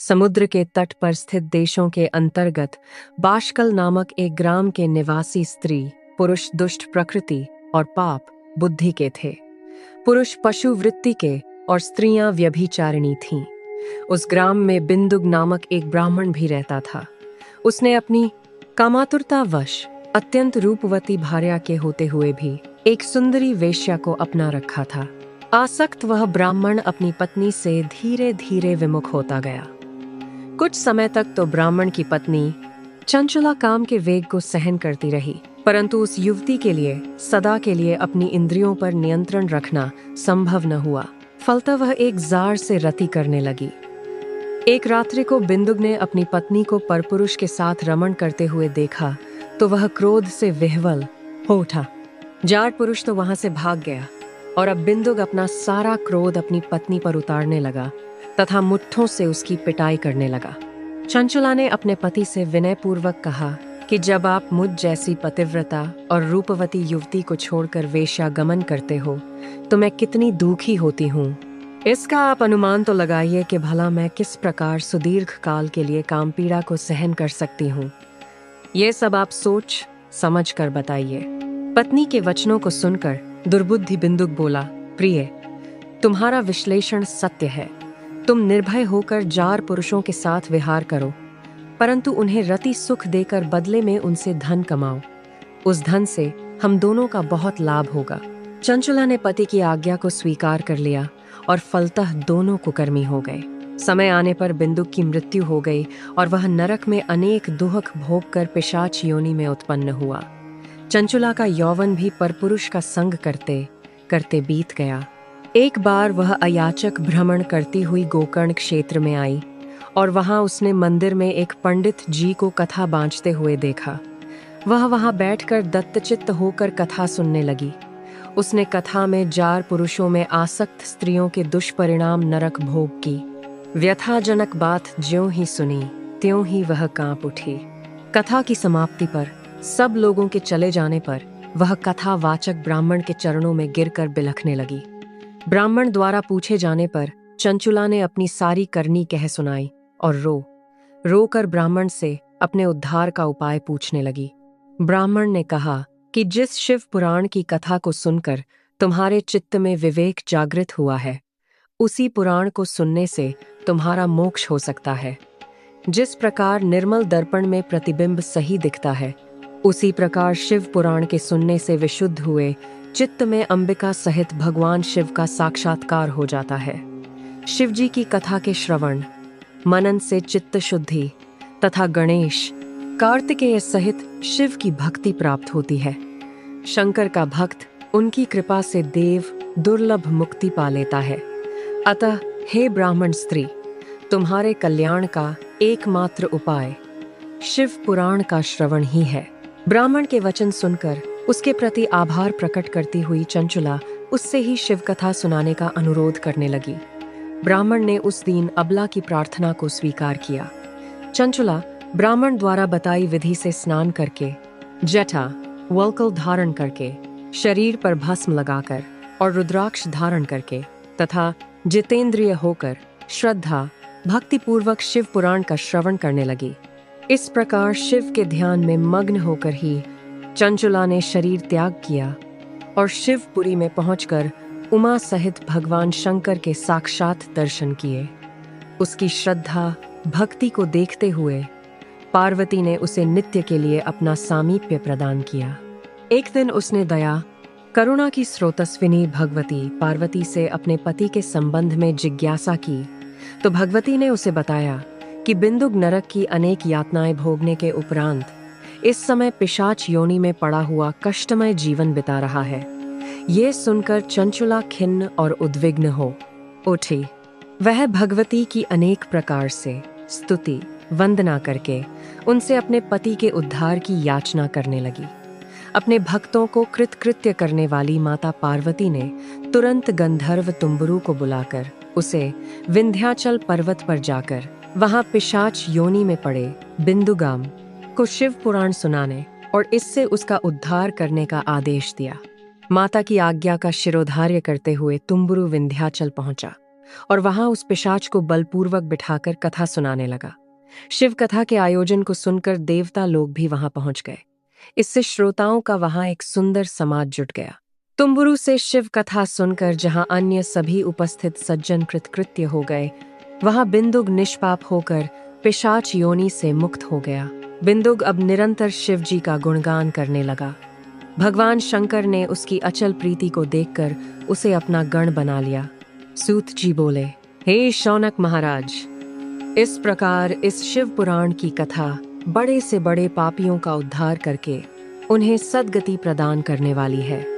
समुद्र के तट पर स्थित देशों के अंतर्गत बाशकल नामक एक ग्राम के निवासी स्त्री पुरुष दुष्ट प्रकृति और पाप बुद्धि के थे। पुरुष पशु वृत्ति के और स्त्रियां व्यभिचारिणी थीं। उस ग्राम में बिंदुक नामक एक ब्राह्मण भी रहता था। उसने अपनी कामातुरतावश अत्यंत रूपवती भार्या के होते हुए भी एक सुंदरी वेश्या को अपना रखा था। आसक्त वह ब्राह्मण अपनी पत्नी से धीरे धीरे विमुख होता गया। कुछ समय तक तो ब्राह्मण की पत्नी चंचला काम के वेग को सहन करती रही, परंतु उस युवती के लिए सदा के लिए अपनी इंद्रियों पर नियंत्रण रखना संभव न हुआ। फलतः वह एक जार से रति करने लगी। एक रात्रि को बिंदुक ने अपनी पत्नी को परपुरुष के साथ रमण करते हुए देखा तो वह क्रोध से विह्वल हो उठा। जार पुरुष तो वहां से भाग गया और अब बिंदुक अपना सारा क्रोध अपनी पत्नी पर उतारने लगा तथा मुट्ठों से उसकी पिटाई करने लगा। चंचला ने अपने पति से विनयपूर्वक कहा कि जब आप मुझ जैसी पतिव्रता और रूपवती युवती को छोड़कर वेश्यागमन करते हो तो मैं कितनी दुखी होती हूँ। इसका आप अनुमान तो लगाइए कि भला मैं किस प्रकार सुदीर्घ काल के लिए काम पीड़ा को सहन कर सकती हूँ। ये सब आप सोच समझ कर बताइए। पत्नी के वचनों को सुनकर दुर्बुद्धि बिंदुक बोला, प्रिय, तुम्हारा विश्लेषण सत्य है। तुम निर्भय होकर जार पुरुषों के साथ विहार करो, परंतु उन्हें रति सुख देकर बदले में उनसे धन कमाओ। उस धन से हम दोनों का बहुत लाभ होगा। चंचला ने पति की आज्ञा को स्वीकार कर लिया और फलतः दोनों कुकर्मी हो गए। समय आने पर बिंदुक की मृत्यु हो गई और वह नरक में अनेक दुहक भोग कर पिशाच योनि में उत्पन्न हुआ। चंचला का यौवन भी परपुरुष का संग करते करते बीत गया। एक बार वह अयाचक भ्रमण करती हुई गोकर्ण क्षेत्र में आई और वहां उसने मंदिर में एक पंडित जी को कथा बाँचते हुए देखा। वह वहां बैठकर दत्तचित्त होकर कथा सुनने लगी। उसने कथा में जार पुरुषों में आसक्त स्त्रियों के दुष्परिणाम नरक भोग की व्यथाजनक बात ज्यों ही सुनी त्यों ही वह कांप उठी। कथा की समाप्ति पर सब लोगों के चले जाने पर वह कथावाचक ब्राह्मण के चरणों में गिरकर बिलखने लगी। ब्राह्मण द्वारा पूछे जाने पर चंचला ने अपनी सारी करनी कह सुनाई और रो कर ब्राह्मण से अपने उद्धार का उपाय पूछने लगी। ब्राह्मण ने कहा कि जिस शिव पुराण की कथा को सुनकर तुम्हारे चित्त में विवेक जागृत हुआ है, उसी पुराण को सुनने से तुम्हारा मोक्ष हो सकता है। जिस प्रकार निर्मल दर्पण में प्रतिबिंब सही दिखता है, उसी प्रकार शिव पुराण के सुनने से विशुद्ध हुए चित्त में अंबिका सहित भगवान शिव का साक्षात्कार हो जाता है। शिव जी की कथा के श्रवण मनन से चित्त शुद्धि तथा गणेश कार्तिकेय सहित शिव की भक्ति प्राप्त होती है। शंकर का भक्त उनकी कृपा से देव दुर्लभ मुक्ति पा लेता है। अतः हे ब्राह्मण स्त्री, तुम्हारे कल्याण का एकमात्र उपाय शिव पुराण का श्रवण ही है। ब्राह्मण के वचन सुनकर उसके प्रति आभार प्रकट करती हुई चंचला उससे ही शिव कथा सुनाने का अनुरोध करने लगी। ब्राह्मण ने उस दिन अबला की प्रार्थना को स्वीकार किया। चंचला ब्राह्मण द्वारा बताई विधि से स्नान करके, जटा वल्कल धारण करके, शरीर पर भस्म लगाकर और रुद्राक्ष धारण करके तथा जितेंद्रिय होकर श्रद्धा भक्तिपूर्वक शिव पुराण का श्रवण करने लगी। इस प्रकार शिव के ध्यान में मग्न होकर ही चंचला ने शरीर त्याग किया और शिवपुरी में पहुंचकर उमा सहित भगवान शंकर के साक्षात दर्शन किए। उसकी श्रद्धा भक्ति को देखते हुए पार्वती ने उसे नित्य के लिए अपना सामीप्य प्रदान किया। एक दिन उसने दया करुणा की स्रोतस्विनी भगवती पार्वती से अपने पति के संबंध में जिज्ञासा की तो भगवती ने उसे बताया कि बिंदुक नरक की अनेक यातनाएं भोगने के उपरांत इस समय पिशाच योनि में पड़ा हुआ कष्टमय जीवन बिता रहा है। ये सुनकर चंचला खिन्न और उद्विग्न हो उठी। वह भगवती की अनेक प्रकार से स्तुति वंदना करके उनसे अपने पति के उद्धार की याचना करने लगी। अपने भक्तों को कृतकृत्य करने वाली माता पार्वती ने तुरंत गंधर्व तुम्बुरु को बुलाकर उसे विंध्याचल पर्वत पर जाकर वहां पिशाच योनि में पड़े बिंदुगाम को शिव पुराण सुनाने और इससे उसका उद्धार करने का आदेश दिया। माता की आज्ञा का शिरोधार्य करते हुए तुम्बुरु विंध्याचल पहुंचा और वहां उस पिशाच को बलपूर्वक बिठाकर कथा सुनाने लगा। शिव कथा के आयोजन को सुनकर देवता लोग भी वहां पहुंच गए। इससे श्रोताओं का वहां एक सुंदर समाज जुट गया। तुम्बुरु से शिव कथा सुनकर जहां अन्य सभी उपस्थित सज्जन कृतकृत्य हो गए, वहां बिंदुक निष्पाप होकर पिशाच योनि से मुक्त हो गया। बिंदुक अब निरंतर शिव जी का गुणगान करने लगा। भगवान शंकर ने उसकी अचल प्रीति को देखकर उसे अपना गण बना लिया। सूत जी बोले, हे शौनक महाराज, इस प्रकार इस शिव पुराण की कथा बड़े से बड़े पापियों का उद्धार करके उन्हें सद्गति प्रदान करने वाली है।